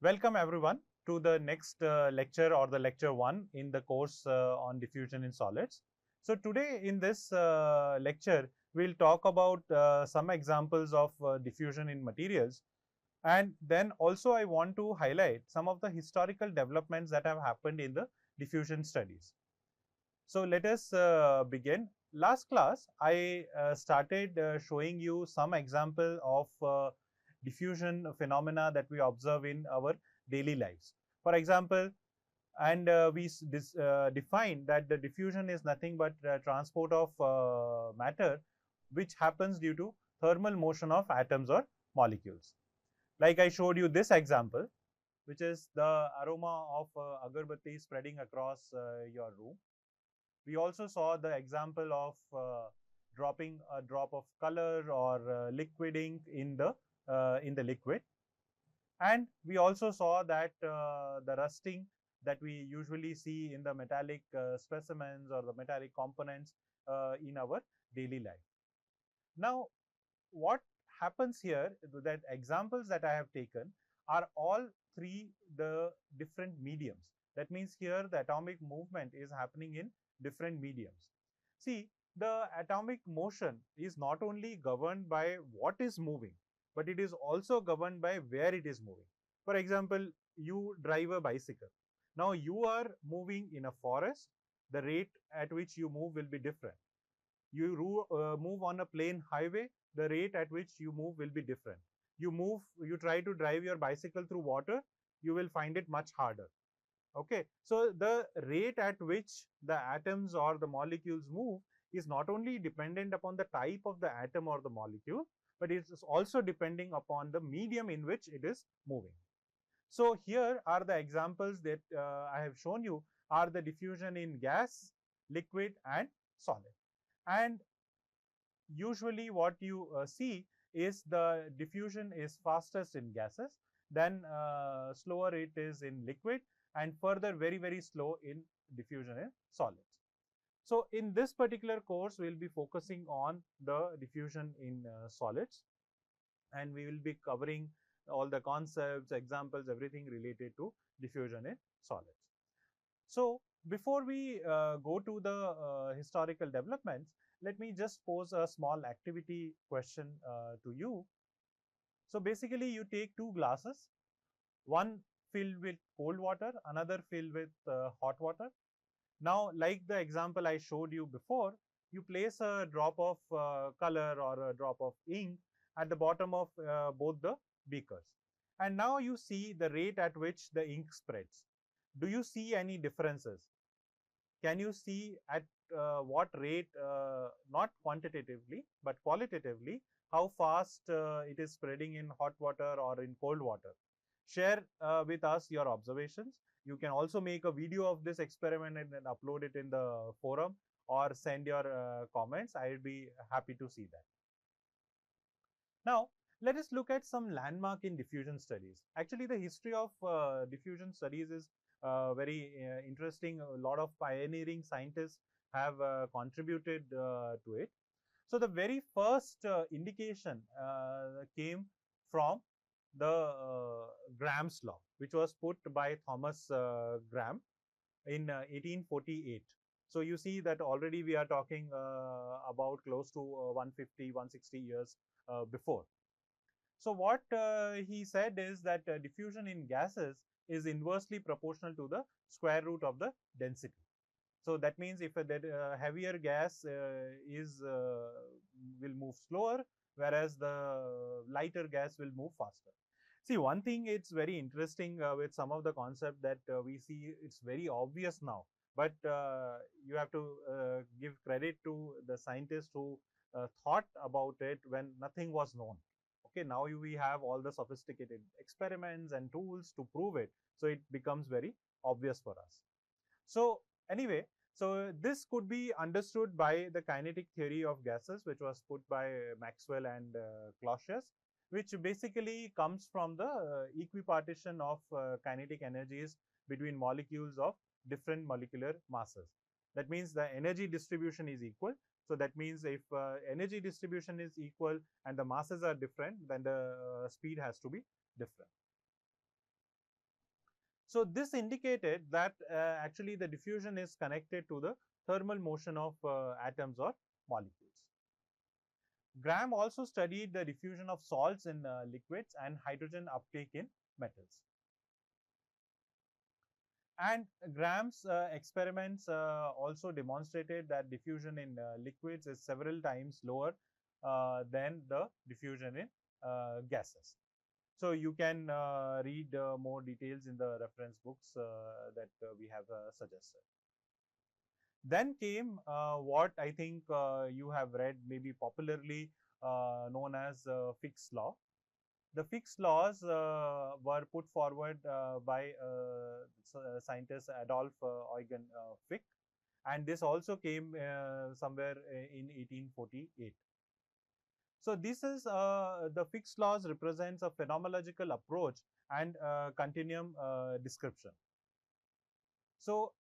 Welcome everyone to the next lecture or the lecture 1 in the course on diffusion in solids. So today in this lecture, we'll talk about some examples of diffusion in materials, and then also I want to highlight some of the historical developments that have happened in the diffusion studies. So let us begin. Last class, I started showing you some example of diffusion phenomena that we observe in our daily lives. For example, and we define that the diffusion is nothing but transport of matter which happens due to thermal motion of atoms or molecules. Like I showed you this example, which is the aroma of agarbatti spreading across your room. We also saw the example of dropping a drop of color or liquid ink in the liquid, and we also saw that the rusting that we usually see in the metallic specimens or the metallic components in our daily life. Now, what happens here, that examples that I have taken are all three the different mediums. That means here the atomic movement is happening in different mediums. See, the atomic motion is not only governed by what is moving, but it is also governed by where it is moving. For example, you drive a bicycle. Now you are moving in a forest. The rate at which you move will be different. You move on a plain highway, the rate at which you move will be different. You try to drive your bicycle through water, you will find it much harder. Okay, so the rate at which the atoms or the molecules move is not only dependent upon the type of the atom or the molecule, but it is also depending upon the medium in which it is moving. So here are the examples that I have shown you are the diffusion in gas, liquid and solid. And usually what you see is the diffusion is fastest in gases, then slower it is in liquid, and further very slow in diffusion in solids. So in this particular course, we will be focusing on the diffusion in solids, and we will be covering all the concepts, examples, everything related to diffusion in solids. So before we go to the historical developments, let me just pose a small activity question to you. So basically, you take two glasses, one filled with cold water, another filled with hot water. Now, like the example I showed you before, you place a drop of color or a drop of ink at the bottom of both the beakers. And now you see the rate at which the ink spreads. Do you see any differences? Can you see at what rate, not quantitatively, but qualitatively, how fast it is spreading in hot water or in cold water? Share with us your observations. You can also make a video of this experiment and then upload it in the forum or send your comments. I will be happy to see that. Now, let us look at some landmark in diffusion studies. Actually, the history of diffusion studies is very interesting. A lot of pioneering scientists have contributed to it. So the very first indication came from the Graham's law, which was put by Thomas Graham in 1848. So you see that already we are talking about close to 150, 160 years before. So what he said is that diffusion in gases is inversely proportional to the square root of the density. So that means if a heavier gas will move slower, whereas the lighter gas will move faster. See, one thing it's very interesting with some of the concept that we see, it's very obvious now, but you have to give credit to the scientists who thought about it when nothing was known. Okay, now we have all the sophisticated experiments and tools to prove it, so it becomes very obvious for us. So anyway, so this could be understood by the kinetic theory of gases, which was put by Maxwell and Clausius, which basically comes from the equipartition of kinetic energies between molecules of different molecular masses. That means the energy distribution is equal. So that means if energy distribution is equal and the masses are different, then the speed has to be different. So this indicated that actually the diffusion is connected to the thermal motion of atoms or molecules. Graham also studied the diffusion of salts in liquids and hydrogen uptake in metals. And Graham's experiments also demonstrated that diffusion in liquids is several times lower than the diffusion in gases. So you can read more details in the reference books that we have suggested. Then came what I think you have read maybe popularly known as Fick's law. The Fick's laws were put forward by scientist Adolf Eugen Fick, and this also came somewhere in 1848. So this is the Fick's laws represents a phenomenological approach and continuum description. So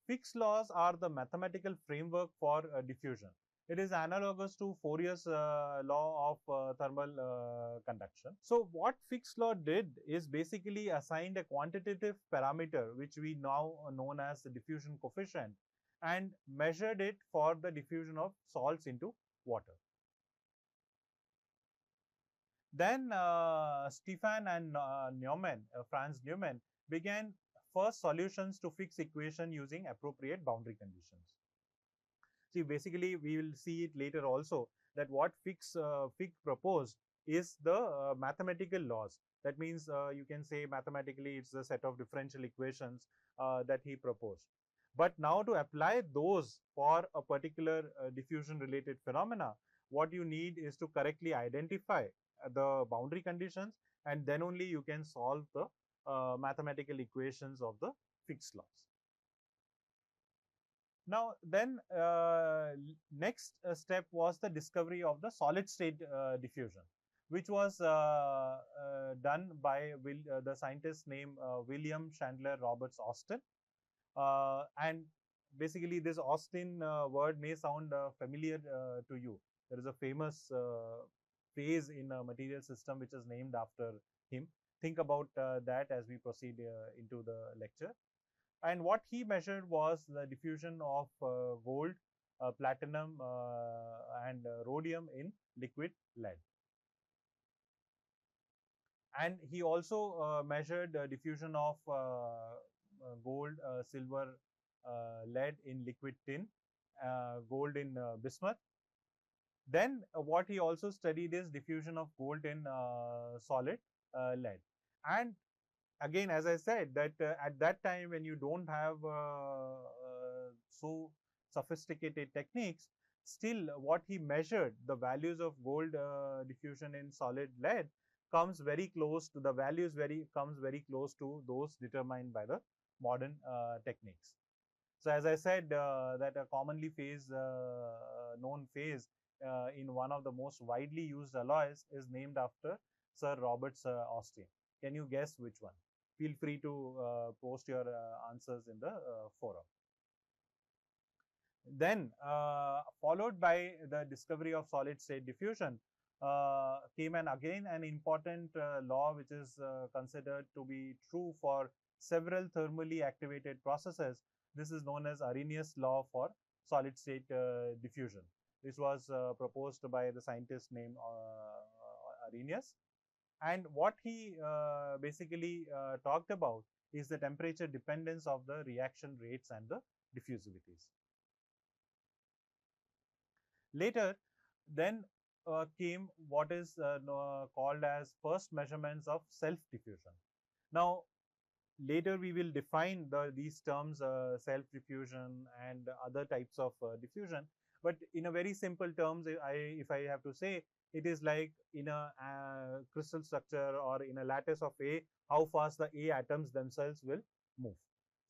Fick's laws are the mathematical framework for diffusion. It is analogous to Fourier's law of thermal conduction. So what Fick's law did is basically assigned a quantitative parameter which we now known as the diffusion coefficient and measured it for the diffusion of salts into water. Then Stefan and Franz Neumann began first solutions to Fick's equation using appropriate boundary conditions. See, basically, we will see it later also that what Fick proposed is the mathematical laws. That means you can say mathematically it's the set of differential equations that he proposed. But now to apply those for a particular diffusion related phenomena, what you need is to correctly identify the boundary conditions, and then only you can solve the mathematical equations of the Fick's laws. Now, then next step was the discovery of the solid state diffusion, which was done by the scientist named William Chandler Roberts Austin. And basically, this Austin word may sound familiar to you. There is a famous phase in a material system which is named after him. Think about that as we proceed into the lecture. And what he measured was the diffusion of gold, platinum, and rhodium in liquid lead. And he also measured diffusion of gold, silver, lead in liquid tin, gold in bismuth. Then what he also studied is diffusion of gold in solid lead. And again, as I said, that at that time when you don't have so sophisticated techniques, still what he measured, the values of gold diffusion in solid lead comes very close to the values comes very close to those determined by the modern techniques. So as I said, that a commonly known phase in one of the most widely used alloys is named after Sir Roberts Austin. Can you guess which one? Feel free to post your answers in the forum. Then, followed by the discovery of solid state diffusion, came again an important law which is considered to be true for several thermally activated processes. This is known as Arrhenius law for solid state diffusion. This was proposed by the scientist named Arrhenius. And what he basically talked about is the temperature dependence of the reaction rates and the diffusivities. Later, then came what is called as first measurements of self-diffusion. Now, later we will define these terms self-diffusion and other types of diffusion. But in a very simple terms, if I have to say, it is like in a crystal structure or in a lattice of A, how fast the A atoms themselves will move.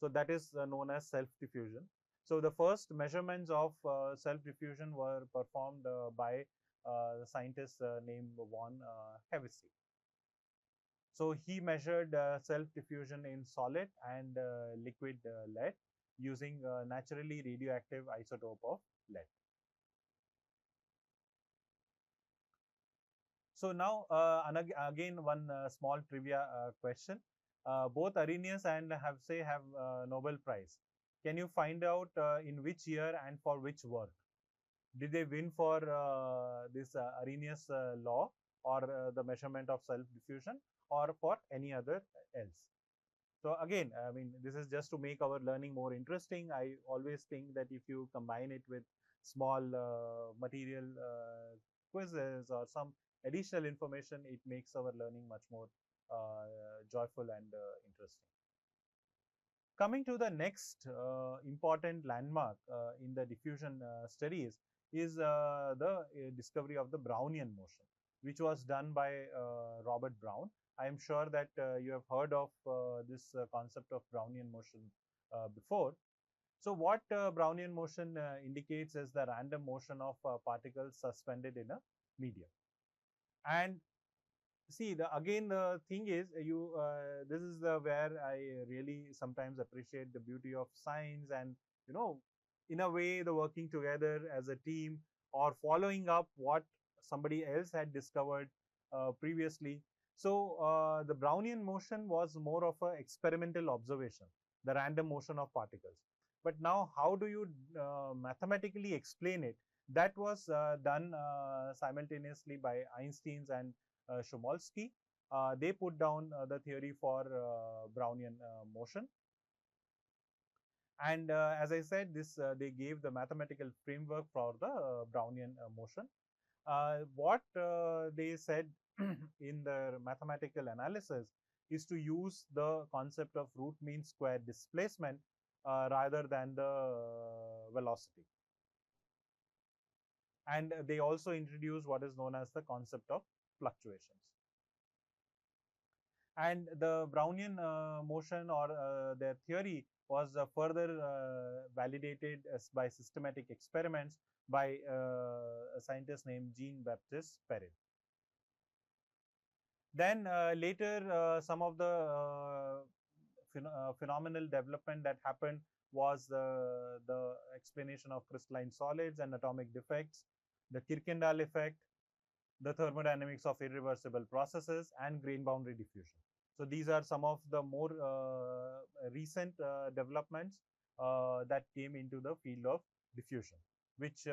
So that is known as self-diffusion. So the first measurements of self-diffusion were performed by the scientist named von Hevesy. So he measured self-diffusion in solid and liquid lead using naturally radioactive isotope of lead. So now again one small trivia question. Both Arrhenius and have Nobel Prize. Can you find out in which year and for which work? Did they win for this Arrhenius law or the measurement of self-diffusion, or for any other else? So again, I mean, this is just to make our learning more interesting. I always think that if you combine it with small material quizzes or some additional information, it makes our learning much more joyful and interesting. Coming to the next important landmark in the diffusion studies is the discovery of the Brownian motion, which was done by Robert Brown. I am sure that you have heard of this concept of Brownian motion before. So what Brownian motion indicates is the random motion of particles suspended in a medium. And see, again the thing is, this is where I really sometimes appreciate the beauty of science, and in a way the working together as a team or following up what somebody else had discovered previously. So the Brownian motion was more of an experimental observation, the random motion of particles. But now how do you mathematically explain it? That was done simultaneously by Einstein's and Chomolsky. They put down the theory for Brownian motion. And as I said, this they gave the mathematical framework for the Brownian motion. What they said in the mathematical analysis is to use the concept of root mean square displacement rather than the velocity. And they also introduced what is known as the concept of fluctuations. And the Brownian motion or their theory was further validated by systematic experiments by a scientist named Jean-Baptiste Perrin. Then later, some of the phenomenal development that happened was the explanation of crystalline solids and atomic defects, the Kirkendall effect, the thermodynamics of irreversible processes, and grain boundary diffusion. So these are some of the more recent developments that came into the field of diffusion, which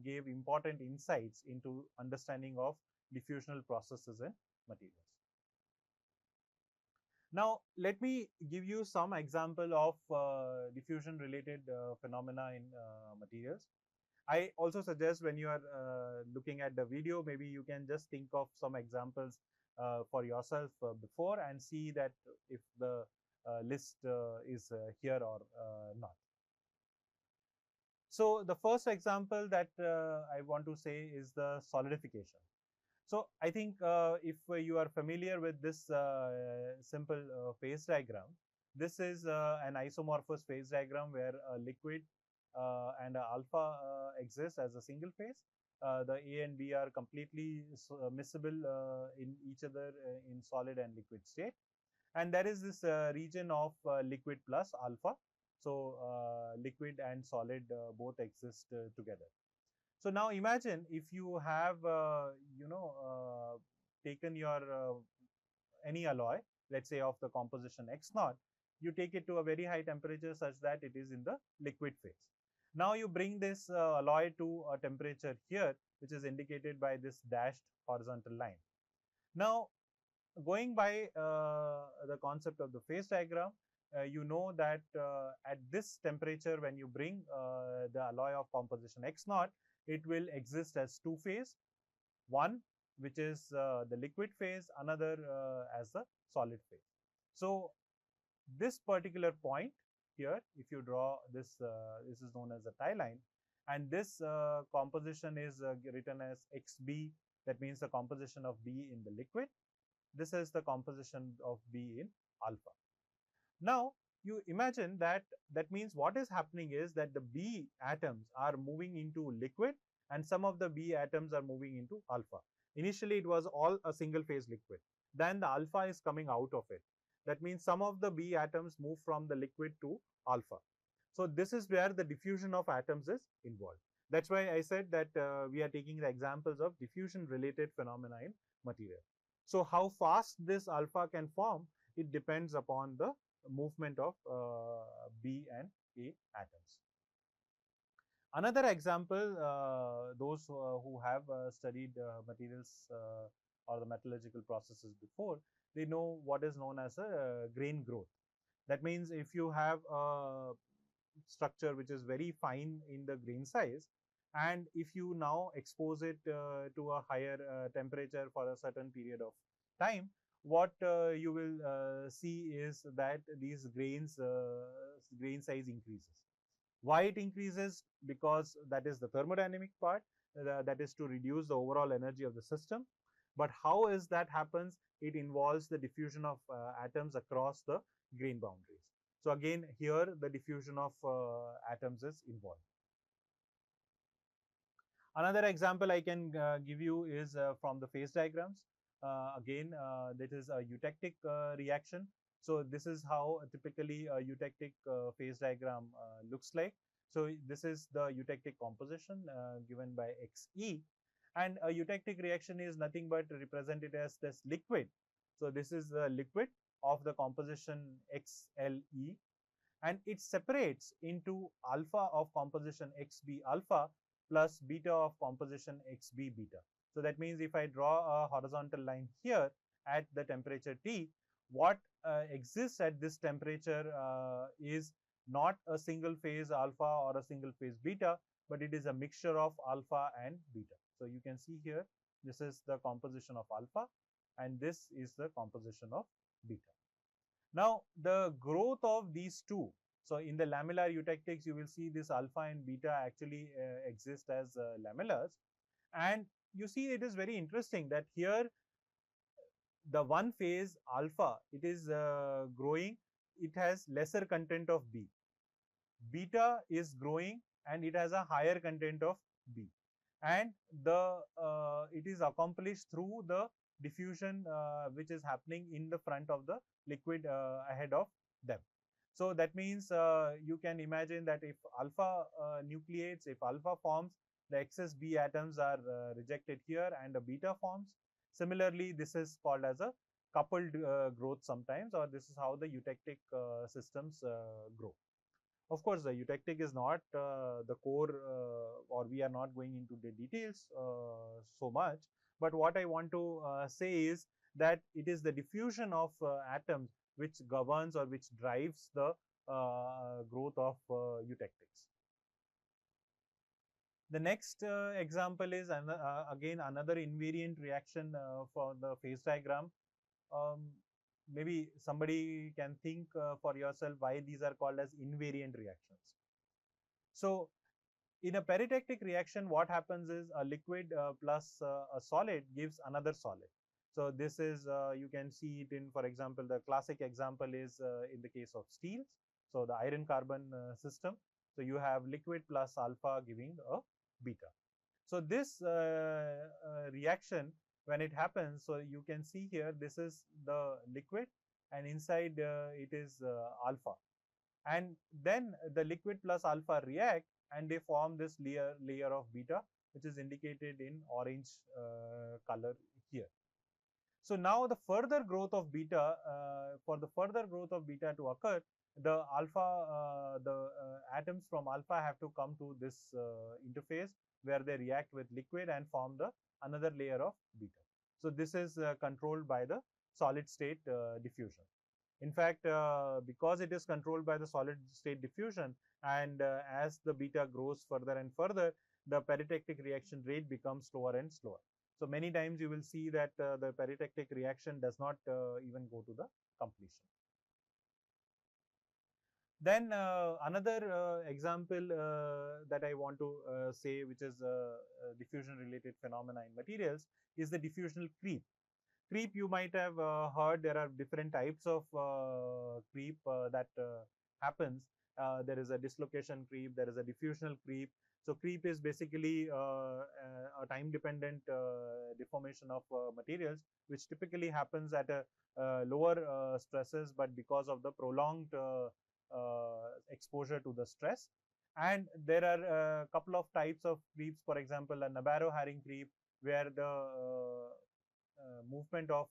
gave important insights into understanding of diffusional processes in materials. Now, let me give you some example of diffusion related phenomena in materials. I also suggest when you are looking at the video, maybe you can just think of some examples for yourself before and see that if the list is here or not. So the first example that I want to say is the solidification. So I think if you are familiar with this simple phase diagram, this is an isomorphous phase diagram where a liquid and alpha exists as a single phase. The A and B are completely miscible in each other in solid and liquid state. And there is this region of liquid plus alpha. So liquid and solid both exist together. So now imagine if you have, taken your any alloy, let's say of the composition X naught, you take it to a very high temperature such that it is in the liquid phase. Now you bring this alloy to a temperature here, which is indicated by this dashed horizontal line. Now, going by the concept of the phase diagram, you know that at this temperature, when you bring the alloy of composition X naught, it will exist as two phase, one which is the liquid phase, another as the solid phase. So this particular point here, if you draw this, this is known as a tie line, and this composition is written as XB. That means the composition of B in the liquid. This is the composition of B in alpha. Now you imagine that means what is happening is that the B atoms are moving into liquid and some of the B atoms are moving into alpha. Initially it was all a single phase liquid. Then the alpha is coming out of it. That means some of the B atoms move from the liquid to alpha. So this is where the diffusion of atoms is involved. That's why I said that we are taking the examples of diffusion related phenomena in material. So how fast this alpha can form it depends upon the movement of B and A atoms. Another example, those who have studied materials or the metallurgical processes before, they know what is known as a grain growth. That means if you have a structure which is very fine in the grain size, and if you now expose it to a higher temperature for a certain period of time, what you will see is that these grain size increases. Why it increases? Because that is the thermodynamic part, that is to reduce the overall energy of the system. But how is that happens? It involves the diffusion of atoms across the grain boundaries. So again, here the diffusion of atoms is involved. Another example I can give you is from the phase diagrams. Again, that is a eutectic reaction. So this is how typically a eutectic phase diagram looks like. So this is the eutectic composition given by Xe, and a eutectic reaction is nothing but represented as this liquid. So this is the liquid of the composition Xle, and it separates into alpha of composition Xb alpha plus beta of composition Xb beta. So that means if I draw a horizontal line here at the temperature T, what exists at this temperature is not a single phase alpha or a single phase beta, but it is a mixture of alpha and beta. So you can see here, this is the composition of alpha and this is the composition of beta. Now, the growth of these two, so in the lamellar eutectics, you will see this alpha and beta actually exist as lamellars. And you see it is very interesting that here the one phase alpha, it is growing, it has lesser content of B. Beta is growing and it has a higher content of B. And it is accomplished through the diffusion which is happening in the front of the liquid ahead of them. So that means you can imagine that if alpha nucleates, if alpha forms, the excess B atoms are rejected here and a beta forms. Similarly, this is called as a coupled growth sometimes, or this is how the eutectic systems grow. Of course, the eutectic is not the core, or we are not going into the details so much. But what I want to say is that it is the diffusion of atoms which governs or which drives the growth of eutectics. The next example is again another invariant reaction for the phase diagram. Maybe somebody can think for yourself why these are called as invariant reactions. So in a peritectic reaction, what happens is a liquid plus a solid gives another solid. So this is, you can see it in, for example, the classic example is in the case of steels. So the iron carbon system. So you have liquid plus alpha giving a beta. So this reaction, when it happens, so you can see here, this is the liquid and inside it is alpha. And then the liquid plus alpha react and they form this layer of beta, which is indicated in orange color here. So now the further growth of beta, for the further growth of beta to occur, the alpha, atoms from alpha have to come to this interface where they react with liquid and form the another layer of beta. So this is controlled by the solid state diffusion. In fact, because it is controlled by the solid state diffusion, and as the beta grows further and further, the peritectic reaction rate becomes slower and slower. So many times you will see that the peritectic reaction does not even go to the completion. Then another example that I want to say, which is diffusion related phenomena in materials, is the diffusional creep. Creep, you might have heard there are different types of creep that happens. There is a dislocation creep, there is a diffusional creep. So creep is basically a time dependent deformation of materials, which typically happens at a lower stresses, but because of the prolonged exposure to the stress. And there are a couple of types of creeps, for example, a Nabarro herring creep, where the movement of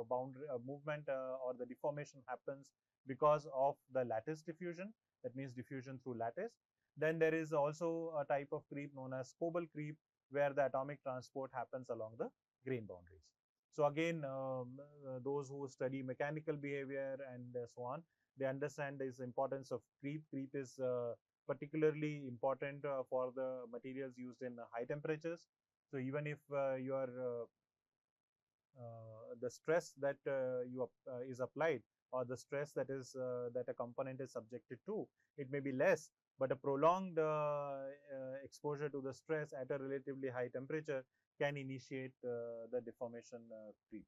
boundary movement or the deformation happens because of the lattice diffusion, that means diffusion through lattice. Then there is also a type of creep known as Coble creep, where the atomic transport happens along the grain boundaries. So again, those who study mechanical behavior and so on, they understand this importance of creep. Creep is particularly important for the materials used in high temperatures. So even if your the stress that is applied, or the stress that is that a component is subjected to, it may be less, but a prolonged exposure to the stress at a relatively high temperature can initiate the deformation creep.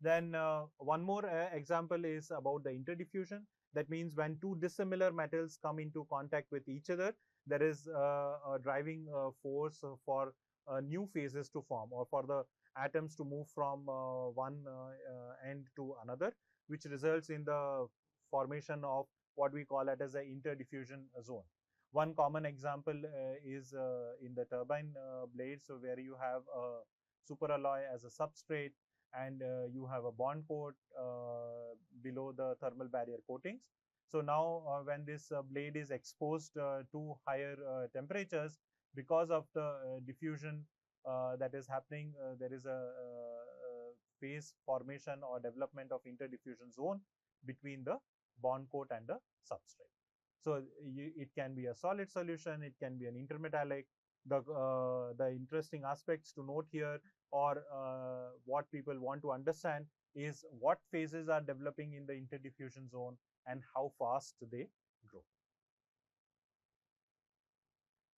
Then one more example is about the interdiffusion. That means when two dissimilar metals come into contact with each other, there is a driving force for new phases to form, or for the atoms to move from one end to another, which results in the formation of what we call it as an interdiffusion zone. One common example is in the turbine blades, so where you have a superalloy as a substrate, and you have a bond coat below the thermal barrier coatings. So now when this blade is exposed to higher temperatures, because of the diffusion that is happening, there is a phase formation or development of interdiffusion zone between the bond coat and the substrate. So it can be a solid solution, it can be an intermetallic. The interesting aspects to note here, or what people want to understand, is what phases are developing in the interdiffusion zone and how fast they grow.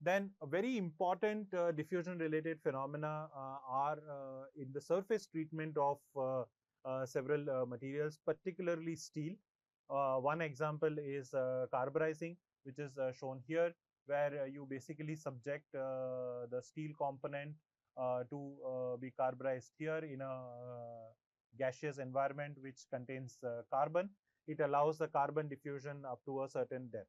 Then a very important diffusion related phenomena are in the surface treatment of several materials, particularly steel. One example is carburizing, which is shown here, where you basically subject the steel component to be carburized here in a gaseous environment which contains carbon. It allows the carbon diffusion up to a certain depth.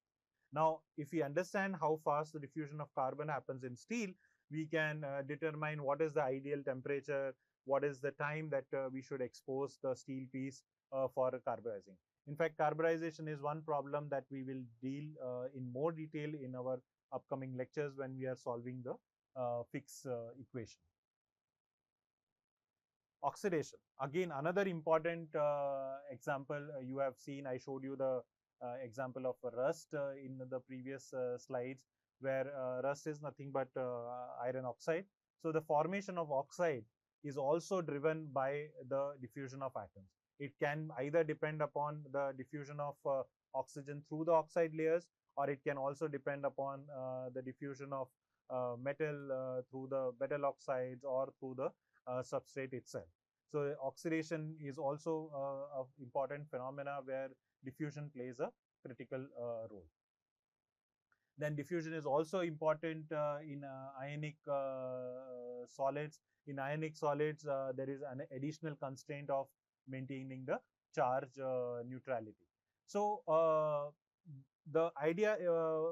Now, if we understand how fast the diffusion of carbon happens in steel, we can determine what is the ideal temperature, what is the time that we should expose the steel piece for carburizing. In fact, carburization is one problem that we will deal in more detail in our upcoming lectures when we are solving the Fick's equation. Oxidation, again another important example. You have seen, I showed you the example of rust in the previous slides, where rust is nothing but iron oxide. So the formation of oxide is also driven by the diffusion of atoms. It can either depend upon the diffusion of oxygen through the oxide layers, or it can also depend upon the diffusion of metal through the metal oxides or through the substrate itself. So oxidation is also an important phenomena where diffusion plays a critical role. Then diffusion is also important in ionic solids. In ionic solids, there is an additional constraint of maintaining the charge neutrality. So the idea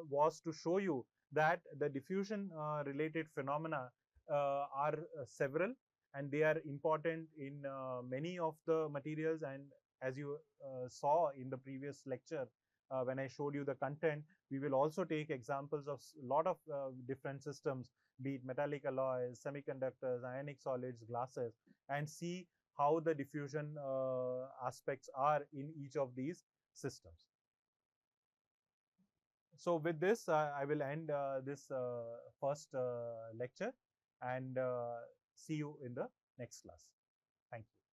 was to show you that the diffusion related phenomena are several, and they are important in many of the materials. And as you saw in the previous lecture, when I showed you the content, we will also take examples of a lot of different systems, be it metallic alloys, semiconductors, ionic solids, glasses, and see how the diffusion aspects are in each of these systems. So with this, I will end this first lecture, and see you in the next class. Thank you.